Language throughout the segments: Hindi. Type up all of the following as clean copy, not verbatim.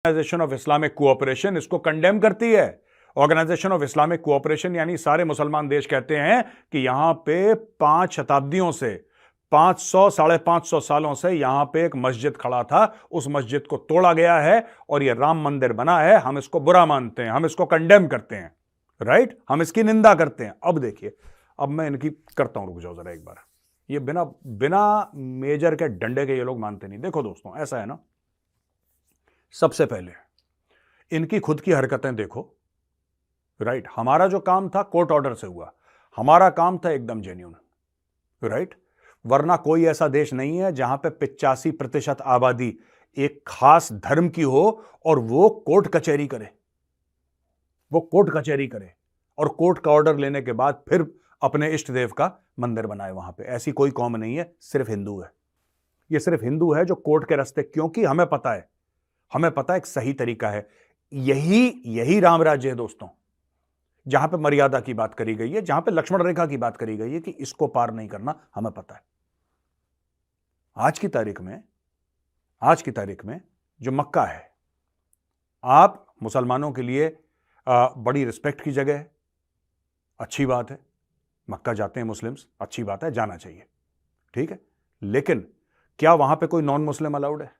ऑर्गेनाइजेशन ऑफ इस्लामिक कोऑपरेशन इसको कंडेम करती है। ऑर्गेनाइजेशन ऑफ इस्लामिक कोऑपरेशन यानी सारे मुसलमान देश कहते हैं कि यहां पे 5 शताब्दियों से 500 550 सालों से यहां पे एक मस्जिद खड़ा था, उस मस्जिद को तोड़ा गया है और यह राम मंदिर बना है। हम इसको बुरा मानते हैं, हम इसको कंडेम करते हैं, राइट, हम इसकी निंदा करते हैं। अब देखिए, अब मैं इनकी करता हूं, रुक जाओ जरा एक बार। ये बिना बिना मेजर के डंडे के ये लोग मानते नहीं। देखो दोस्तों, ऐसा है ना, सबसे पहले इनकी खुद की हरकतें देखो, राइट। हमारा जो काम था कोर्ट ऑर्डर से हुआ, हमारा काम था एकदम जेन्युइन, राइट। वरना कोई ऐसा देश नहीं है जहां पे 85% आबादी एक खास धर्म की हो और वो कोर्ट कचहरी करे, वो कोर्ट कचहरी करे और कोर्ट का ऑर्डर लेने के बाद फिर अपने इष्ट देव का मंदिर बनाए वहां पे। ऐसी कोई कौम नहीं है, सिर्फ हिंदू है। ये सिर्फ हिंदू है जो कोर्ट के रास्ते, क्योंकि हमें पता है, हमें पता है एक सही तरीका है। यही राम राज्य है दोस्तों, जहां पे मर्यादा की बात करी गई है, जहां पे लक्ष्मण रेखा की बात करी गई है कि इसको पार नहीं करना, हमें पता है। आज की तारीख में जो मक्का है, आप मुसलमानों के लिए बड़ी रिस्पेक्ट की जगह है, अच्छी बात है। मक्का जाते हैं मुस्लिम्स, अच्छी बात है, जाना चाहिए, ठीक है। लेकिन क्या वहां पे कोई नॉन मुस्लिम अलाउड है?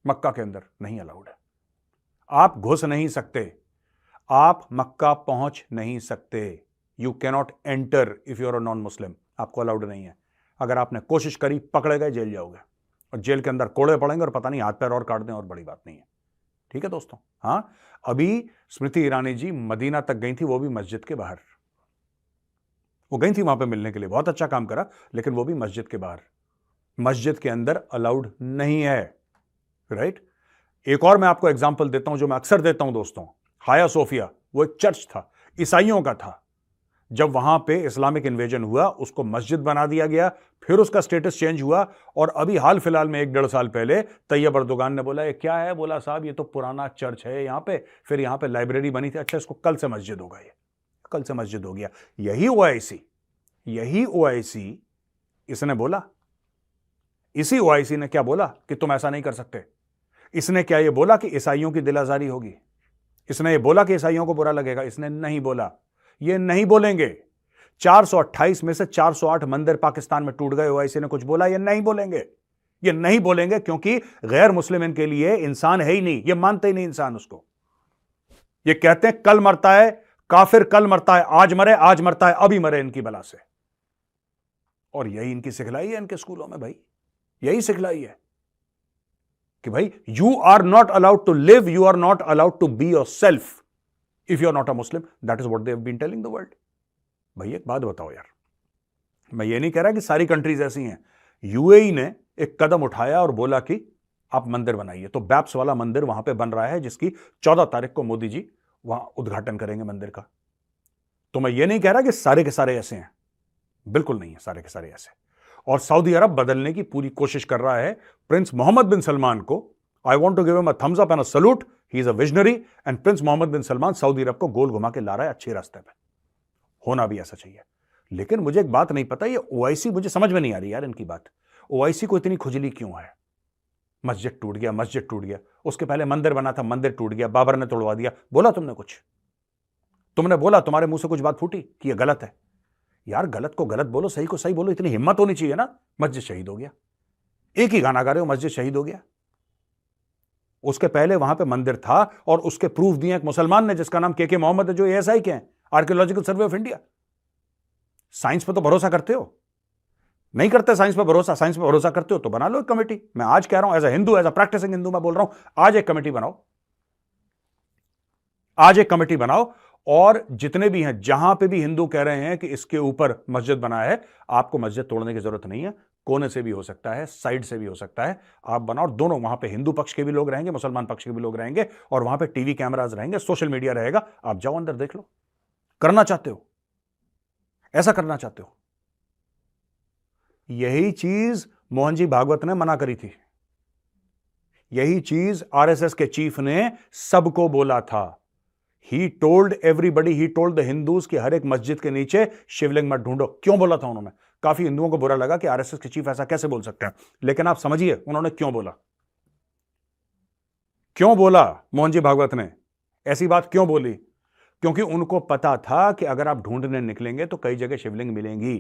मक्का के अंदर नहीं अलाउड है। आप घुस नहीं सकते, आप मक्का पहुंच नहीं सकते। You cannot enter if you are a non Muslim, आपको अलाउड नहीं है। अगर आपने कोशिश करी, पकड़े गए, जेल जाओगे और जेल के अंदर कोड़े पड़ेंगे और पता नहीं हाथ पैर और काट दें, और बड़ी बात नहीं है, ठीक है दोस्तों। हां, अभी स्मृति ईरानी जी मदीना तक गई थी, वो भी मस्जिद के बाहर। वो गई थी वहां पे मिलने के लिए, बहुत अच्छा काम करा, लेकिन वो भी मस्जिद के बाहर। मस्जिद के अंदर अलाउड नहीं है, राइट। एक और मैं आपको एग्जांपल देता हूं जो मैं अक्सर देता हूं दोस्तों। हाया सोफिया, वो एक चर्च था, ईसाइयों का था। जब वहां पे इस्लामिक इन्वेजन हुआ, उसको मस्जिद बना दिया गया, फिर उसका स्टेटस चेंज हुआ, और अभी हाल फिलहाल में 1-1.5 साल पहले तैयब अर्दोगान ने बोला ये क्या है? बोला साहब ये तो पुराना चर्च है यहां पे, फिर यहां पे लाइब्रेरी बनी थी, अच्छा इसको कल से मस्जिद होगा, ये कल से मस्जिद हो गया। यही ओआईसी इसने बोला, इसी ओआईसी ने क्या बोला कि तुम ऐसा नहीं कर सकते। इसने क्या ये बोला कि ईसाइयों की दिल आजारी होगी? इसने ये बोला कि ईसाइयों को बुरा लगेगा? इसने नहीं बोला, ये नहीं बोलेंगे। 428 में से 408 मंदिर पाकिस्तान में टूट गए, ओआईसी ने कुछ बोला? ये नहीं बोलेंगे, ये नहीं बोलेंगे, क्योंकि गैर मुस्लिम इनके लिए इंसान है ही नहीं, ये मानते ही नहीं इंसान उसको। ये कहते हैं कल मरता है काफिर, कल मरता है, आज मरे, आज मरता है, अभी मरे इनकी बला से। और यही इनकी सिखलाई है इनके स्कूलों में भाई, यही सिखलाई है कि भाई you are not allowed to live, you are not allowed to be your self if you are not a Muslim. That is what they have been telling the world. भाई एक बात बताओ यार, मैं ये नहीं कह रहा कि सारी कंट्रीज ऐसी हैं। यूएई ने एक कदम उठाया और बोला कि आप मंदिर बनाइए, तो बैप्स वाला मंदिर वहां पे बन रहा है, जिसकी 14 तारीख को मोदी जी वहां उद्घाटन करेंगे मंदिर का। तो मैं ये नहीं कह रहा कि सारे के सारे ऐसे हैं, बिल्कुल नहीं है सारे के सारे ऐसे। और सऊदी अरब बदलने की पूरी कोशिश कर रहा है। प्रिंस मोहम्मद बिन सलमान को I want to give him a thumbs up and a salute, he is a visionary, and prince Mohammed bin Salman Saudi Arab को गोल घुमा के ला रहा है अच्छे रास्ते पे। होना भी ऐसा चाहिए। लेकिन मुझे एक बात नहीं पता, ये ओआईसी, मुझे समझ में नहीं आ रही यार इनकी बात। ओआईसी को इतनी खुजली क्यों है? मस्जिद टूट गया, मस्जिद टूट गया, उसके पहले मंदिर बना था, मंदिर टूट गया, बाबर ने तोड़वा दिया। बोला तुमने कुछ? तुमने बोला, तुम्हारे मुंह से कुछ बात फूटी कि यह गलत है? यार गलत को गलत बोलो, सही को सही बोलो, इतनी हिम्मत होनी चाहिए ना। मस्जिद शहीद हो गया, एक ही गाना गा रहे हो, मस्जिद शहीद हो गया। उसके पहले वहां पे मंदिर था और उसके प्रूफ दिए एक मुसलमान ने जिसका नाम के मोहम्मद है, जो एएसआई के हैं, archaeological survey of India. Science पे तो भरोसा करते हो? नहीं करते साइंस पे भरोसा? साइंस पे भरोसा करते हो तो बना लो एक कमेटी। मैं आज कह रहा हूं, as a Hindu, as a practicing Hindu, मैं बोल रहा हूं, आज एक कमेटी बनाओ, आज एक कमेटी बनाओ, और जितने भी हैं, जहां पे भी हिंदू कह रहे हैं कि इसके ऊपर मस्जिद बना है, आपको मस्जिद तोड़ने की जरूरत नहीं है, कोने से भी हो सकता है, साइड से भी हो सकता है, आप बनाओ। दोनों, वहां पे हिंदू पक्ष के भी लोग रहेंगे, मुसलमान पक्ष के भी लोग रहेंगे, और वहां पे टीवी कैमराज रहेंगे, सोशल मीडिया रहेगा, आप जाओ अंदर देख लो। करना चाहते हो, ऐसा करना चाहते हो? यही चीज मोहन जी भागवत ने मना करी थी, यही चीज आरएसएस के चीफ ने सबको बोला था। He told everybody, he told the Hindus कि हर एक मस्जिद के नीचे शिवलिंग मत ढूंढो। क्यों बोला था उन्होंने? काफी हिंदुओं को बुरा लगा कि आरएसएस के चीफ ऐसा कैसे बोल सकते हैं, लेकिन आप समझिए उन्होंने क्यों बोला। क्यों बोला मोहन जी भागवत ने ऐसी बात? क्यों बोली? क्योंकि उनको पता था कि अगर आप ढूंढने निकलेंगे तो कई जगह शिवलिंग मिलेंगी,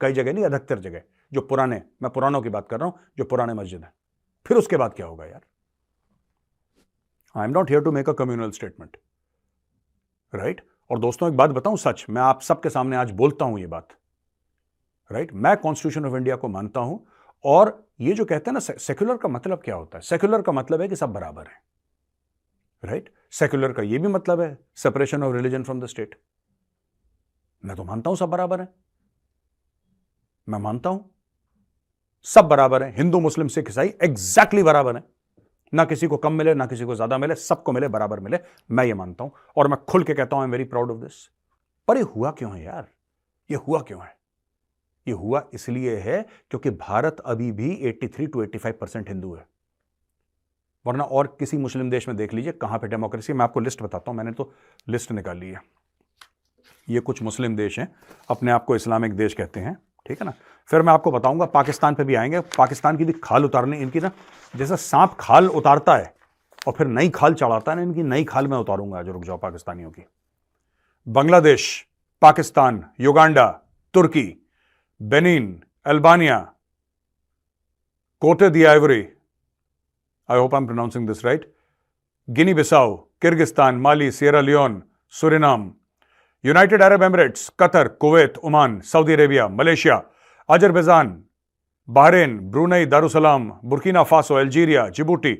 कई जगह नहीं, अधिकतर जगह, जो पुराने, मैं पुरानों की बात कर रहा हूं, जो पुराने मस्जिद है। फिर उसके बाद क्या होगा यार? I am not here to make a communal statement, right? और दोस्तों एक बात बताऊं, सच, मैं आप सबके सामने आज बोलता हूं ये बात, राइट? मैं कॉन्स्टिट्यूशन ऑफ इंडिया को मानता हूं, और ये जो कहते हैं ना सेक्युलर का मतलब क्या होता है? सेक्युलर का मतलब है कि सब बराबर है, राइट? सेक्युलर का ये भी मतलब है separation of religion from the state. मैं तो मानता हूं सब बराबर है, मैं मानता हूं सब बराबर है, हिंदू मुस्लिम सिख ईसाई एग्जैक्टली बराबर है, ना किसी को कम मिले ना किसी को ज्यादा मिले, सबको मिले, बराबर मिले, मैं ये मानता हूं और मैं खुल के कहता हूं I am very proud of this. पर ये हुआ क्यों है यार? ये हुआ क्यों है? ये हुआ इसलिए है क्योंकि भारत अभी भी 83 to 85% हिंदू है, वरना और किसी मुस्लिम देश में देख लीजिए कहां पे डेमोक्रेसी। मैं आपको लिस्ट बताता हूं, मैंने तो लिस्ट निकाली है। ये कुछ मुस्लिम देश हैं, अपने आप को इस्लामिक देश कहते हैं, ठीक है ना? फिर मैं आपको बताऊंगा, पाकिस्तान पे भी आएंगे। पाकिस्तान की भी खाल उतारनी इनकी ना, जैसे सांप खाल उतारता है और फिर नई खाल चढ़ाता है ना, इनकी नई खाल मैं उतारूंगा, जो रुक जाओ पाकिस्तानियों की। Bangladesh, Pakistan, Uganda, Turkey, Benin, Albania, Cote d'Ivoire, I hope I am pronouncing this right, Guinea Bissau, Kyrgyzstan, Mali, Sierra Leone, Suriname, United Arab Emirates, Qatar, Kuwait, Oman, Saudi Arabia, Malaysia, Azerbaijan, Bahrain, Brunei, Darussalam, Burkina Faso, Algeria, Djibouti,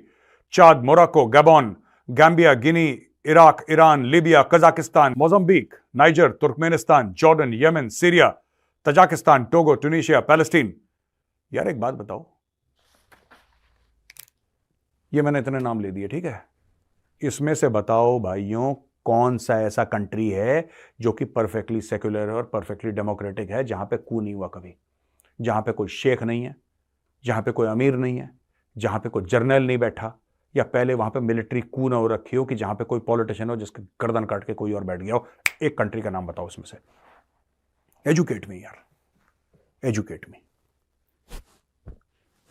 Chad, Morocco, Gabon, Gambia, Guinea, Iraq, Iran, Libya, Kazakhstan, Mozambique, Niger, Turkmenistan, Jordan, Yemen, Syria, Tajikistan, Togo, Tunisia, Palestine. यार एक बात बताओ, ये मैंने इतने नाम ले दिए, ठीक है? इसमें से बताओ भाइयों, कौन सा ऐसा कंट्री है जो कि परफेक्टली सेक्युलर और परफेक्टली डेमोक्रेटिक है, जहां पे कू नहीं हुआ कभी, जहां पे कोई शेख नहीं है, जहां पे कोई अमीर नहीं है, जहां पे कोई जर्नल नहीं बैठा, या पहले वहां पे मिलिट्री कू ना हो रखी हो कि जहां पे कोई पॉलिटिशियन हो जिसके गर्दन काट के कोई और बैठ गया हो। एक कंट्री का नाम बताओ उसमें से। एजुकेट मी यार, एजुकेट मी।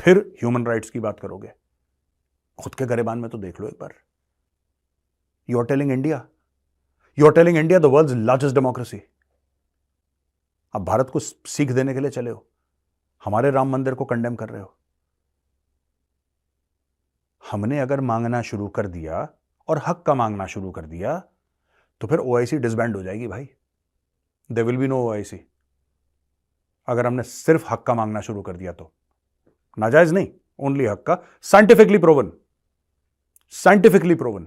फिर ह्यूमन राइट्स की बात करोगे, खुद के गरेबान में तो देख लो एक बार। You are telling India, you are telling India the world's largest democracy. अब भारत को सीख देने के लिए चले हो, हमारे राम मंदिर को कंडेम कर रहे हो। हमने अगर मांगना शुरू कर दिया और हक का मांगना शुरू कर दिया तो फिर ओआईसी डिसबैंड हो जाएगी भाई। There will be no OIC. अगर हमने सिर्फ हक का मांगना शुरू कर दिया तो, नाजायज नहीं, ओनली हक का, साइंटिफिकली प्रूवन, साइंटिफिकली प्रूवन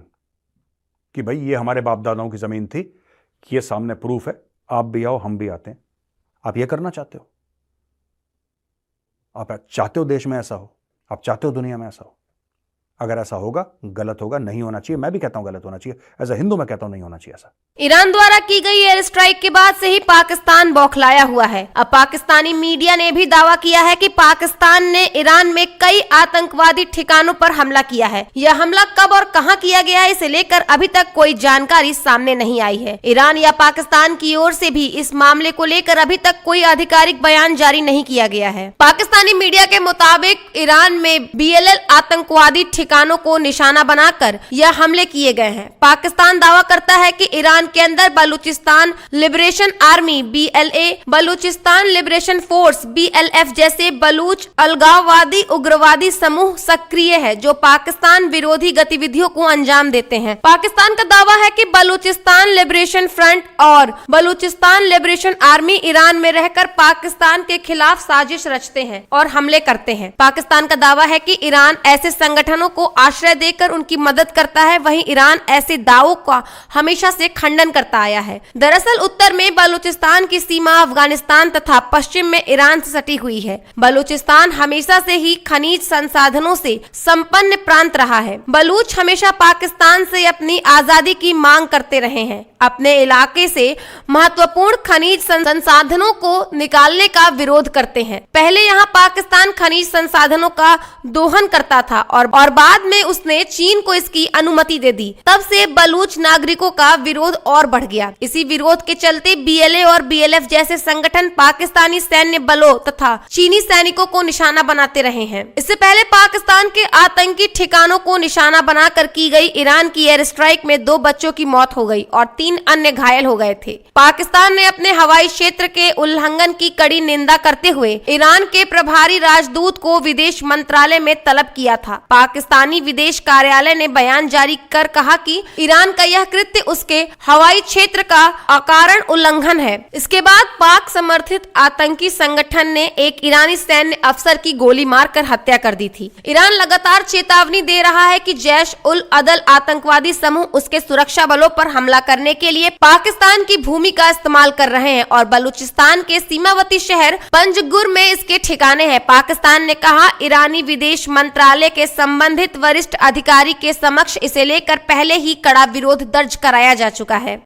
कि भाई ये हमारे बाप दादाओं की जमीन थी, कि ये सामने प्रूफ है, आप भी आओ हम भी आते हैं। आप ये करना चाहते हो? आप चाहते हो देश में ऐसा हो? आप चाहते हो दुनिया में ऐसा हो? अगर ऐसा होगा, गलत होगा, नहीं होना चाहिए। मैं भी कहता हूं गलत होना चाहिए, एज अ हिंदू मैं कहता हूं नहीं होना चाहिए ऐसा। ईरान द्वारा की गई एयर स्ट्राइक के बाद से ही पाकिस्तान बौखलाया हुआ है। अब पाकिस्तानी मीडिया ने भी दावा किया है कि पाकिस्तान ने ईरान में कई आतंकवादी ठिकानों पर हमला किया है। यह हमला कब और कहां किया गया है, इसे लेकर अभी तक कोई जानकारी सामने नहीं आई है। ईरान या पाकिस्तान की ओर से भी इस मामले को लेकर अभी तक कोई आधिकारिक बयान जारी नहीं किया गया है। पाकिस्तानी मीडिया के मुताबिक ईरान में बीएलएल आतंकवादी ठिकानों को निशाना बनाकर यह हमले किए गए हैं। पाकिस्तान दावा करता है कि ईरान के अंदर Balochistan liberation army BLA, Balochistan liberation force BLF जैसे बलूच अलगाववादी उग्रवादी समूह सक्रिय है, जो पाकिस्तान विरोधी गतिविधियों को अंजाम देते हैं। पाकिस्तान का दावा है कि बलूचिस्तान लिबरेशन फ्रंट और बलूचिस्तान लिबरेशन आर्मी ईरान में रहकर पाकिस्तान के खिलाफ साजिश रचते हैं और हमले करते हैं। पाकिस्तान का दावा है कि ईरान ऐसे संगठनों को आश्रय देकर उनकी मदद करता है, वहीं ईरान ऐसे दावों का हमेशा से खंडन करता आया है। दरअसल उत्तर में बलूचिस्तान की सीमा अफगानिस्तान तथा पश्चिम में ईरान से सटी हुई है। बलूचिस्तान हमेशा से ही खनिज संसाधनों से संपन्न प्रांत रहा है। बलूच हमेशा पाकिस्तान से अपनी आजादी की मांग करते रहे हैं, अपने इलाके से महत्वपूर्ण खनिज संसाधनों को निकालने का विरोध करते हैं। पहले यहाँ पाकिस्तान खनिज संसाधनों का दोहन करता था और बाद बाद में उसने चीन को इसकी अनुमति दे दी। तब से बलूच नागरिकों का विरोध और बढ़ गया। इसी विरोध के चलते BLA और BLF जैसे संगठन पाकिस्तानी सैन्य बलों तथा चीनी सैनिकों को निशाना बनाते रहे हैं। इससे पहले पाकिस्तान के आतंकी ठिकानों को निशाना बनाकर की गई ईरान की एयर स्ट्राइक में 2 बच्चों की मौत हो गई और 3 अन्य घायल हो गए थे। पाकिस्तान ने अपने हवाई क्षेत्र के उल्लंघन की कड़ी निंदा करते हुए ईरान के प्रभारी राजदूत को विदेश मंत्रालय में तलब किया था। पाकिस्तानी विदेश कार्यालय ने बयान जारी कर कहा कि ईरान का यह कृत्य उसके हवाई क्षेत्र का अकारण उल्लंघन है। इसके बाद पाक समर्थित आतंकी संगठन ने एक ईरानी सैन्य अफसर की गोली मारकर हत्या कर दी थी। ईरान लगातार चेतावनी दे रहा है कि जैश उल अदल आतंकवादी समूह उसके सुरक्षा बलों पर हमला करने के लिए पाकिस्तान की भूमि का इस्तेमाल कर रहे हैं और बलूचिस्तान के सीमावर्ती शहर पंजगुर में इसके ठिकाने हैं। पाकिस्तान ने कहा ईरानी विदेश मंत्रालय के संबंधित वरिष्ठ अधिकारी के समक्ष इसे लेकर पहले ही कड़ा विरोध दर्ज कराया जा चुका है।